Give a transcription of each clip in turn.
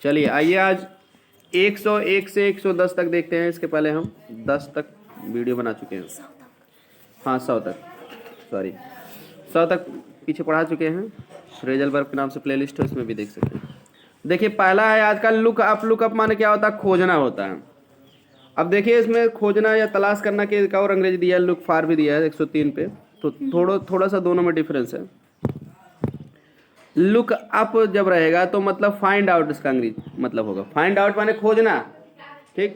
चलिए आइए आज 101 से 110 तक देखते हैं। इसके पहले हम 10 तक वीडियो बना चुके हैं। हाँ 100 तक, सॉरी 100 तक पीछे पढ़ा चुके हैं। फ्रेजल वर्ब के नाम से प्लेलिस्ट है, उसमें भी देख सकते हैं। देखिए पहला है आज का लुक अप। लुक अप माने क्या होता है? खोजना होता है। अब देखिए इसमें खोजना या तलाश करना के एक और अंग्रेजी दिया है, लुक फार भी दिया है 103 पे। तो थोड़ा सा दोनों में डिफरेंस है। लुक अप जब रहेगा तो मतलब फाइंड आउट इसका अंग्रेजी मतलब होगा। फाइंड आउट माने खोजना, ठीक।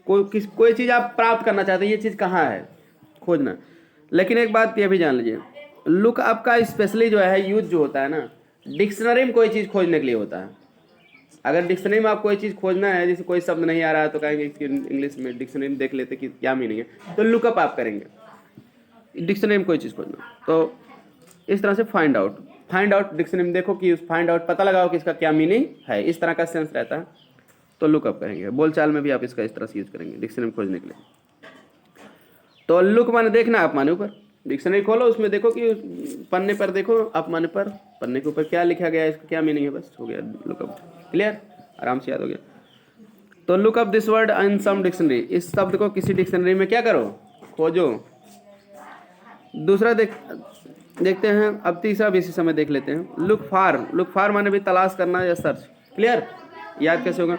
कोई चीज़ आप प्राप्त करना चाहते हैं, ये चीज़ कहाँ है, खोजना। लेकिन एक बात ये भी जान लीजिए, लुक अप का स्पेशली जो है यूज जो होता है ना, डिक्शनरी में कोई चीज़ खोजने के लिए होता है। अगर डिक्शनरी में आप कोई चीज़ खोजना है, जैसे कोई शब्द नहीं आ रहा है तो कहेंगे इसकी इंग्लिश में डिक्शनरी में देख लेते कि क्या मीनिंग है, तो लुकअप आप करेंगे डिक्शनरी में कोई चीज़ खोजना। तो इस तरह से फाइंड आउट डिक्शनरी में देखो कि उस फाइंड आउट पता लगाओ कि इसका क्या मीनिंग है, इस तरह का सेंस रहता है, तो लुकअप करेंगे। बोलचाल में भी आप इसका इस तरह से यूज करेंगे डिक्शनरी में खोजने के लिए। तो लुक माने देखना, आप माने ऊपर डिक्शनरी खोलो, उसमें देखो कि पन्ने पर देखो, आप माने पर पन्ने के ऊपर क्या लिखा गया है, इसका क्या मीनिंग है, बस हो गया लुकअप। क्लियर, आराम से याद हो गया। तो look up this word in some dictionary, इस शब्द को किसी डिक्शनरी में क्या करो, खोजो। दूसरा देखते हैं। अब तीसरा भी इसी समय देख लेते हैं। लुक फार माने भी तलाश करना या सर्च। क्लियर, याद कैसे होगा?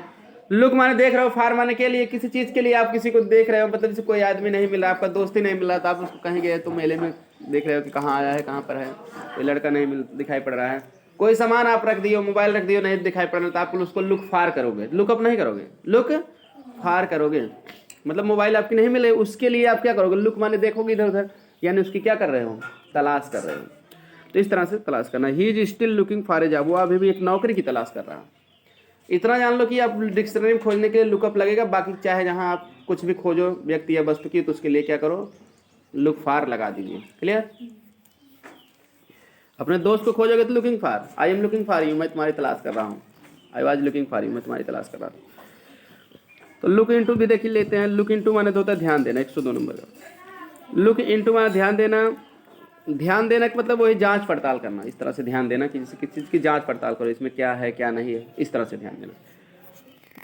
लुक माने देख रहे हो, फार माने के लिए, किसी चीज के लिए आप किसी को देख रहे हो, मतलब जैसे कोई आदमी नहीं मिला, आपका दोस्त ही नहीं मिला, तो आप उसको कहीं गए तो मेले में देख रहे हो कि कहाँ आया है, कहाँ पर है, कोई लड़का नहीं दिखाई पड़ रहा है, कोई सामान आप रख दियो, मोबाइल रख दियो, नहीं दिखाई पड़ रहा, तो आप उसको लुक फार करोगे, लुकअप नहीं करोगे, लुक फार करोगे। मतलब मोबाइल आपकी नहीं मिले, उसके लिए आप क्या करोगे, लुक माने देखोगे इधर उधर, यानी उसकी क्या कर रहे हो, तलाश कर रहे हो। तो इस तरह से तलाश करना। He is still looking for a job, वो अभी भी एक नौकरी की तलाश कर रहा है। इतना जान लो कि आप डिक्शनरी में खोजने के लिए लुकअप लगेगा, बाकी चाहे जहां आप कुछ भी खोजो व्यक्ति या वस्तु की, तो उसके लिए क्या करो, लुक फार लगा दीजिए। क्लियर। अपने दोस्त को खोजोगे तो looking far, I am looking for you, मैं तुम्हारी तलाश कर रहा हूँ, I was looking for you, मैं तुम्हारी तलाश कर रहा हूँ। तो लुक इनटू भी देख लेते हैं। लुक इनटू माने तो होता है ध्यान देना, 102 नंबर का। लुक इनटू माने ध्यान देना। ध्यान देना का मतलब वही जांच पड़ताल करना, इस तरह से ध्यान देना कि जैसे किसी चीज़ की जांच पड़ताल करो, इसमें क्या है क्या नहीं है, इस तरह से ध्यान देना।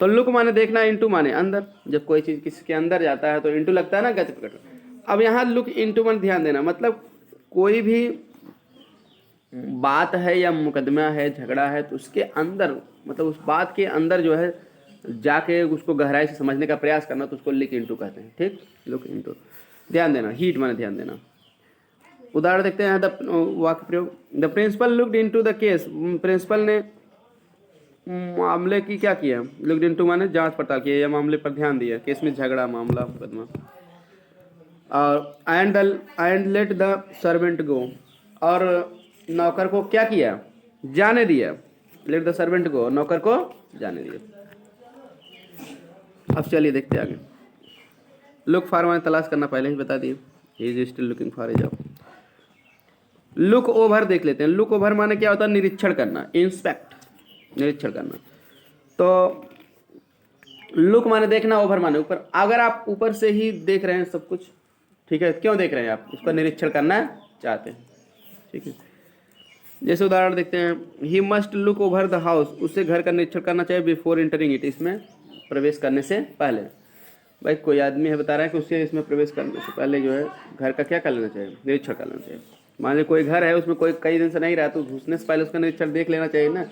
तो लुक माने देखना, इनटू माने अंदर। जब कोई चीज़ किसी के अंदर जाता है तो इनटू लगता है ना, गति पकड़। अब यहाँ लुक इनटू माने ध्यान देना, मतलब कोई भी बात है या मुकदमा है, झगड़ा है, तो उसके अंदर, मतलब उस बात के अंदर जो है जाके उसको गहराई से समझने का प्रयास करना, तो उसको लुक इनटू कहते हैं। ठीक, लुक इनटू ध्यान देना। हीट माने ध्यान देना। उदाहरण देखते हैं। वाक्य प्रयोग, the principal looked into the case, principal ने मामले की क्या किया, लुक्ड इनटू माने जांच पड़ताल किया या मामले पर ध्यान दिया, केस में झगड़ा, मामला, मुकदमा। और एंड लेट द सर्वेंट गो, और नौकर को क्या किया, जाने दिया। लेट द सर्वेंट गो, नौकर को जाने दिया। अब चलिए देखते आगे। लुक फॉर माने तलाश करना, पहले ही बता दिए, he is still looking for a job. Look over देख लेते हैं। लुक ओवर माने क्या होता है, निरीक्षण करना, इंस्पेक्ट, निरीक्षण करना। तो लुक माने देखना, ओवर माने ऊपर। अगर आप ऊपर से ही देख रहे हैं सब कुछ, ठीक है, क्यों देख रहे हैं, आप उसका निरीक्षण करना चाहते हैं, ठीक है। जैसे उदाहरण देखते हैं। He must look over the house, उससे घर का निरीक्षण करना चाहिए, बिफोर एंटरिंग इट, इसमें प्रवेश करने से पहले। भाई कोई आदमी है बता रहा है कि उसे इसमें प्रवेश करने से पहले जो है घर का क्या कर लेना चाहिए, निरीक्षण कर लेना चाहिए। मान लीजिए कोई घर है, उसमें कोई कई दिन से नहीं रहा, तो घुसने से पहले उसका निरीक्षण देख लेना चाहिए ना,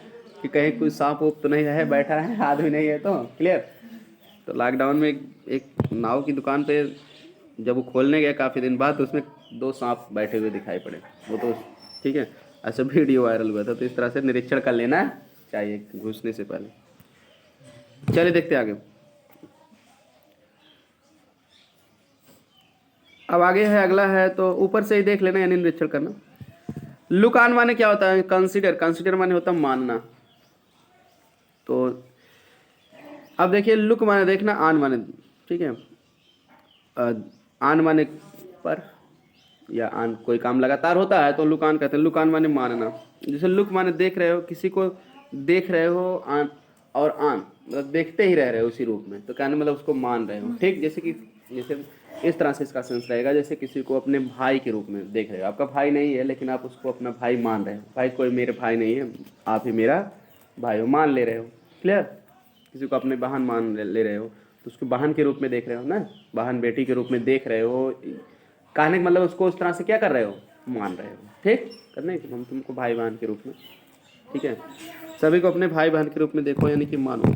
कि कहीं कोई सांप वूप तो नहीं है, बैठा है, आदमी नहीं है तो। क्लियर। तो लॉकडाउन में एक नाव की दुकान पे जब वो खोलने गया काफ़ी दिन बाद, तो उसमें 2 सांप बैठे हुए दिखाई पड़े, वो तो ठीक है, ऐसा वीडियो वायरल हुआ था। तो इस तरह से निरीक्षण कर लेना चाहिए घुसने से पहले। चलिए देखते आगे। अब आगे है, अगला है, तो ऊपर से ही देख लेना, यानी निरीक्षण करना। लुक ऑन माने क्या होता है, कंसीडर, कंसीडर माने होता है मानना। तो अब देखिए, लुक माने देखना, ऑन माने, ठीक है, ऑन माने पर या ऑन कोई काम लगातार होता है तो लुक ऑन कहते हैं। लुक ऑन माने मानना। जैसे लुक माने देख रहे हो, किसी को देख रहे हो, ऑन, और ऑन मतलब देखते ही रह रहे हो उसी रूप में, तो कहने मतलब उसको मान रहे हो। ठीक, जैसे कि जैसे इस तरह से इसका सेंस रहेगा, जैसे किसी को अपने भाई के रूप में देख रहे हो, आपका भाई नहीं है लेकिन आप उसको अपना भाई मान रहे हो। भाई कोई मेरे भाई नहीं है, आप ही मेरा भाई हो, मान ले रहे हो। क्लियर। किसी को अपने बहन मान ले रहे हो तो उसको बहन के रूप में देख रहे हो ना, बहन बेटी के रूप में देख रहे हो, कहने का मतलब उसको उस तरह से क्या कर रहे हो, मान रहे हो। ठीक करने कि हम तुमको भाई बहन के रूप में, ठीक है, सभी को अपने भाई बहन के रूप में देखो, यानी कि मानो।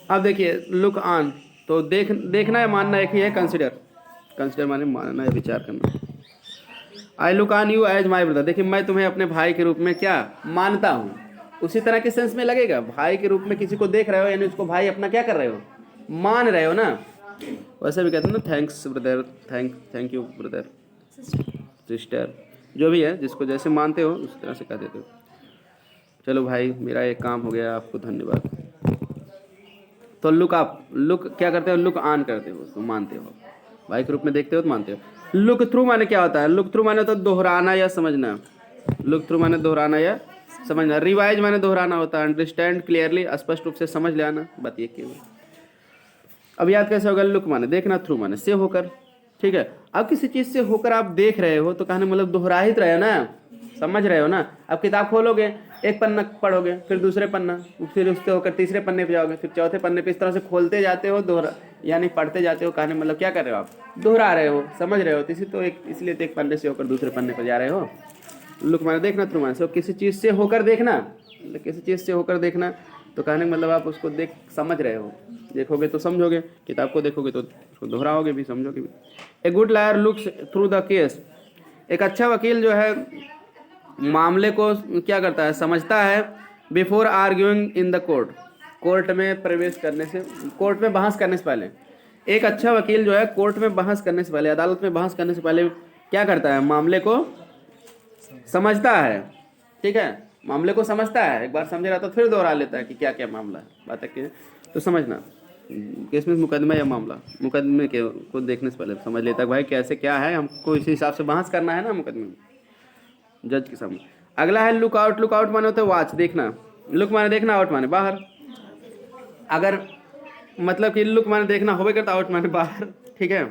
अब देखिए लुक ऑन, तो देखना है मानना एक ही है, कंसिडर माने मानना है, विचार करना। I look on you as my brother, देखिए मैं तुम्हें अपने भाई के रूप में क्या मानता हूँ, उसी तरह के सेंस में लगेगा। भाई के रूप में किसी को देख रहे हो यानी उसको भाई अपना क्या कर रहे हो, मान रहे हो ना। वैसे भी कहते हैं ना thanks brother, thank you brother, sister, जो भी है जिसको जैसे मानते हो उस तरह से कह देते हो। चलो भाई मेरा एक काम हो गया, आपको धन्यवाद। तो लुक क्या करते हो, लुक ऑन करते हो तो मानते हो, भाई के रूप में देखते हो तो मानते हो। लुक थ्रू माने क्या होता है, लुक थ्रू माने होता है दोहराना या समझना, लुक थ्रू माने दोहराना या समझना। रिवाइज माने दोहराना होता है, अंडरस्टैंड क्लियरली, स्पष्ट रूप से समझ ले आना, बात ये क्यों। अब याद कैसे होगा, लुक माने देखना, थ्रू माने से होकर, ठीक है। अब किसी चीज से होकर आप देख रहे हो तो कहने मतलब दोहराहित रहे हो ना, समझ रहे हो ना। अब किताब खोलोगे, एक पन्ना पढ़ोगे, फिर दूसरे पन्ना, फिर उससे होकर तीसरे पन्ने पे जाओगे, फिर चौथे पन्ने पे, इस तरह से खोलते जाते हो, दोहरा यानी पढ़ते जाते हो। कहने मतलब क्या कर रहे हो आप, दोहरा रहे हो, समझ रहे हो। तो इसी तो एक इसलिए तो एक पन्ने से होकर दूसरे पन्ने पर जा रहे हो। लुक माने देखना, थ्रू माने से किसी चीज़ से होकर देखना, किसी चीज़ से होकर देखना, तो कहने मतलब आप उसको देख समझ रहे हो, देखोगे तो समझोगे, किताब को देखोगे तो उसको दोहराओगे भी, समझोगे भी। A good lawyer looks through the case, एक अच्छा वकील जो है मामले को क्या करता है, समझता है। Before arguing in the court, court में प्रवेश करने से, कोर्ट में बहस करने से पहले, एक अच्छा वकील जो है कोर्ट में बहस करने से पहले, अदालत में बहस करने से पहले क्या करता है, मामले को समझता है, ठीक है, मामले को समझता है। एक बार समझ रहा तो फिर दोहरा लेता है कि क्या क्या मामला है, बात है। तो समझना, केस में मुकदमा या मामला, मुकदमे के को देखने से पहले समझ लेता है भाई कैसे क्या है, हमको इसी हिसाब से बहस करना है ना मुकदमे में, जज के सामने। अगला है लुक आउट, लुक आउट माने होता है वॉच, देखना। लुक माने देखना, आउट माने बाहर। अगर मतलब कि लुक माने देखना होवे करता, आउट माने बाहर, ठीक है।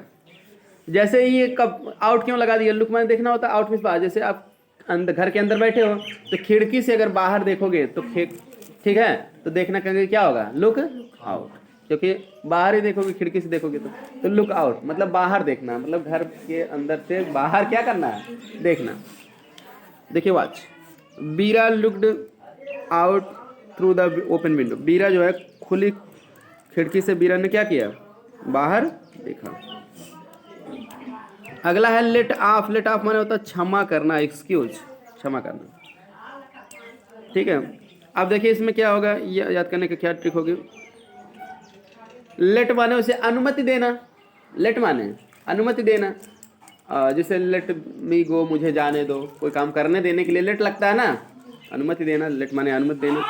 जैसे ये कब आउट क्यों लगा दिया, लुक माने देखना होता है, आउट मीन्स बाहर। जैसे आप अंदर घर के अंदर बैठे हो तो खिड़की से अगर बाहर देखोगे तो ठीक है, तो देखना कहेंगे क्या होगा, लुक आउट, क्योंकि बाहर ही देखोगे, खिड़की से देखोगे तो लुक आउट मतलब बाहर देखना, मतलब घर के अंदर से बाहर क्या करना है, देखना। देखिए वॉच, बीरा looked out through the open window, बीरा जो है खुली खिड़की से बीरा ने क्या किया, बाहर देखा। अगला है लेट ऑफ, लेट ऑफ माने होता है क्षमा करना, एक्सक्यूज, क्षमा करना, ठीक है। अब देखिए इसमें क्या होगा, ये याद करने का क्या ट्रिक होगी। लेट माने उसे अनुमति देना, लेट माने अनुमति देना, जैसे लेट मी गो, मुझे जाने दो, कोई काम करने देने के लिए लेट लगता है ना, अनुमति देना, लेट माने अनुमति देना।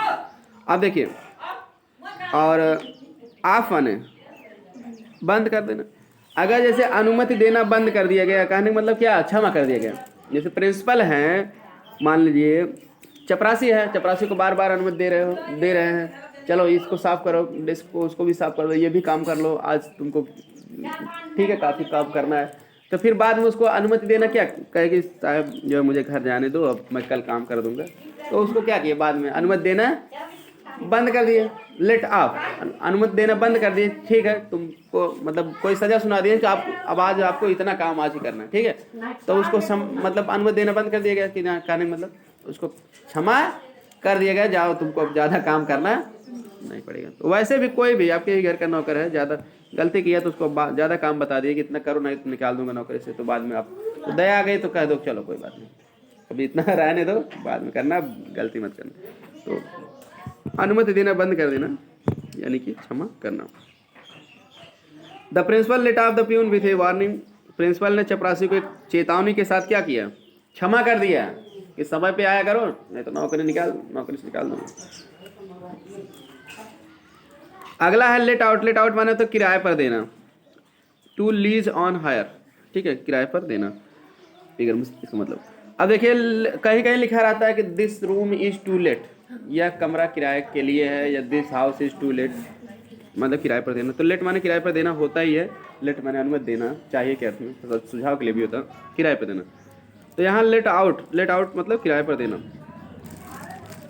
अब देखिए, और ऑफ माने बंद कर देना। अगर जैसे अनुमति देना बंद कर दिया गया, कहने का मतलब क्या, क्षमा कर दिया गया। जैसे प्रिंसिपल हैं, मान लीजिए चपरासी है, चपरासी को बार बार अनुमति दे रहे हैं, चलो इसको साफ करो, डेस्क को उसको भी साफ कर दो, ये भी काम कर लो, आज तुमको ठीक है काफ़ी काम करना है। तो फिर बाद में उसको अनुमति देना क्या, कहेगी साहब जो है मुझे घर जाने दो, अब मैं कल काम कर दूंगा। तो उसको क्या किया, बाद में अनुमति देना बंद कर दिए, लेट ऑफ, अनुमति देना बंद कर दिए, ठीक है, तुमको मतलब कोई सजा सुना दिए कि आप अब आज आपको इतना काम आज ही करना है, ठीक है। तो उसको मतलब अनुमति देना बंद कर दिया गया कि ना, कहने मतलब उसको क्षमा कर दिया गया, जाओ तुमको अब ज़्यादा काम करना नहीं पड़ेगा। तो वैसे भी कोई भी आपके ही घर का नौकर है, ज़्यादा गलती किया तो उसको ज़्यादा काम बता दिए कि इतना करो, नहीं तो निकाल दूंगा नौकरी से। तो बाद में आप तो दया आ गई तो कह दो चलो कोई बात नहीं, अभी इतना रहने दो, बाद में करना, गलती मत करना। तो अनुमति देना बंद कर देना यानी कि क्षमा करना। The principal let off the peon with a warning, principal ने चपरासी को एक चेतावनी के साथ क्या किया, क्षमा कर दिया कि समय पे आया करो, नहीं तो नौकरी से निकाल दूंगा। अगला है लेट आउट, लेट आउट माने तो किराए पर देना, टू लीज ऑन हायर, ठीक है, किराए पर देना, इसका मतलब। अब देखिए कहीं कहीं लिखा रहता है कि this room is to let, यह कमरा किराए के लिए है, या this house is to let, मतलब किराए पर देना। तो लेट माने किराए पर देना होता ही है, लेट माने अनुमति देना चाहिए के अर्थ में, सुझाव के लिए भी होता है, किराए पर देना। तो यहाँ लेट आउट मतलब किराए पर देना।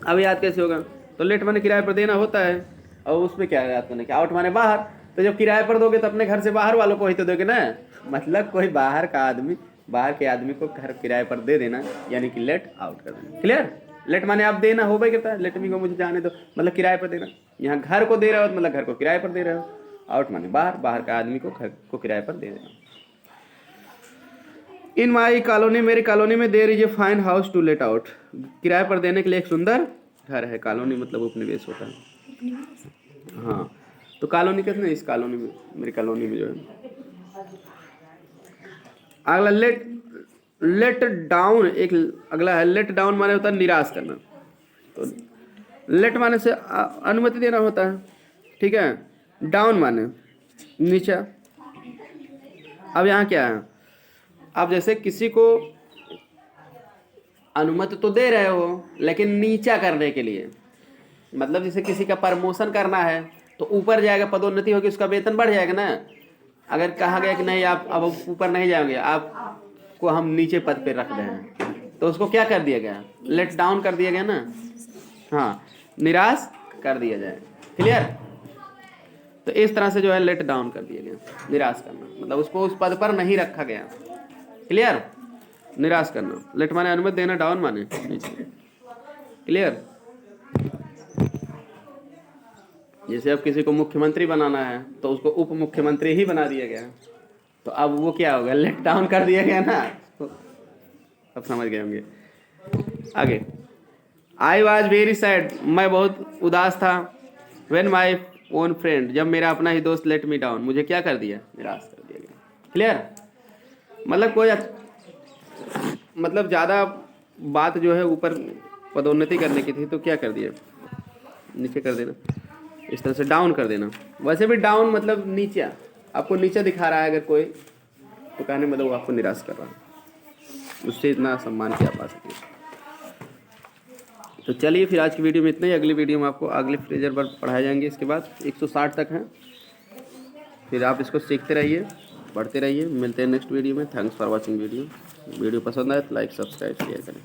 अब याद कैसे होगा? तो लेट माने किराए पर देना होता है, और उसमें क्या याद करने के, आउट माने बाहर। तो जब किराए पर दोगे तो अपने घर से बाहर वालों को ही तो दोगे ना, मतलब कोई बाहर का आदमी, बाहर के आदमी को घर किराए पर दे देना, यानी कि लेट आउट कर देना। क्लियर? लेट माने आप देना हो भाई, कहता है लेट मी को, मुझे जाने दो, मतलब किराए पर देना। यहाँ घर को दे रहे हो तो मतलब घर को किराए पर दे रहे हो। आउट माने बाहर, बाहर का आदमी को घर को किराए पर दे देना। इन माई कॉलोनी, मेरी कॉलोनी में there is a fine house to let out. किराए पर देने के लिए एक सुंदर घर है। कॉलोनी मतलब उपनिवेश होता है। हाँ, तो कॉलोनी कैसे, इस कॉलोनी में, मेरी कॉलोनी में जो है। अगला लेट, लेट डाउन, एक अगला है लेट डाउन, माने होता है निराश करना। तो लेट माने से अनुमति देना होता है, ठीक है। डाउन माने नीचा। अब यहाँ क्या है, आप जैसे किसी को अनुमति तो दे रहे हो लेकिन नीचा करने के लिए, मतलब जैसे किसी का प्रमोशन करना है तो ऊपर जाएगा, पदोन्नति होगी, उसका वेतन बढ़ जाएगा ना। अगर कहा गया कि नहीं आप अब ऊपर नहीं जाओगे, आपको हम नीचे पद पे रख दें, तो उसको क्या कर दिया गया? लेट डाउन कर दिया गया ना। हाँ, निराश कर दिया जाए। क्लियर? तो इस तरह से जो है लेट डाउन कर दिया गया, निराश करना, मतलब उसको उस पद पर नहीं रखा गया। क्लियर? निराश करना। लेट माने अनुमति देना, डाउन माने नीचे। क्लियर? जैसे अब किसी को मुख्यमंत्री बनाना है तो उसको उप मुख्यमंत्री ही बना दिया गया, तो अब वो क्या होगा? लेट डाउन कर दिया गया ना। तो अब समझ गए होंगे। आगे, आई वॉज वेरी सैड, मैं बहुत उदास था। वेन माई ओन फ्रेंड, जब मेरा अपना ही दोस्त लेट मी डाउन, मुझे क्या कर दिया? निराश कर दिया गया। क्लियर? मतलब कोई मतलब ज़्यादा बात जो है ऊपर पदोन्नति करने की थी तो क्या कर दिया? नीचे कर देना, इस तरह से डाउन कर देना। वैसे भी डाउन मतलब नीचा, आपको नीचा दिखा रहा है अगर कोई, तो कहने मतलब वो आपको निराश कर रहा है, उससे इतना सम्मान क्या पा सके। तो चलिए फिर आज की वीडियो में इतना ही। अगली वीडियो में आपको अगले फ्रेजर वर्ब पढ़ाए जाएंगे। इसके बाद 160 तक हैं, फिर आप इसको सीखते रहिए, पढ़ते रहिए। मिलते हैं नेक्स्ट वीडियो में। Thanks for watching video. Video पसंद आए तो लाइक, सब्सक्राइब, शेयर करें।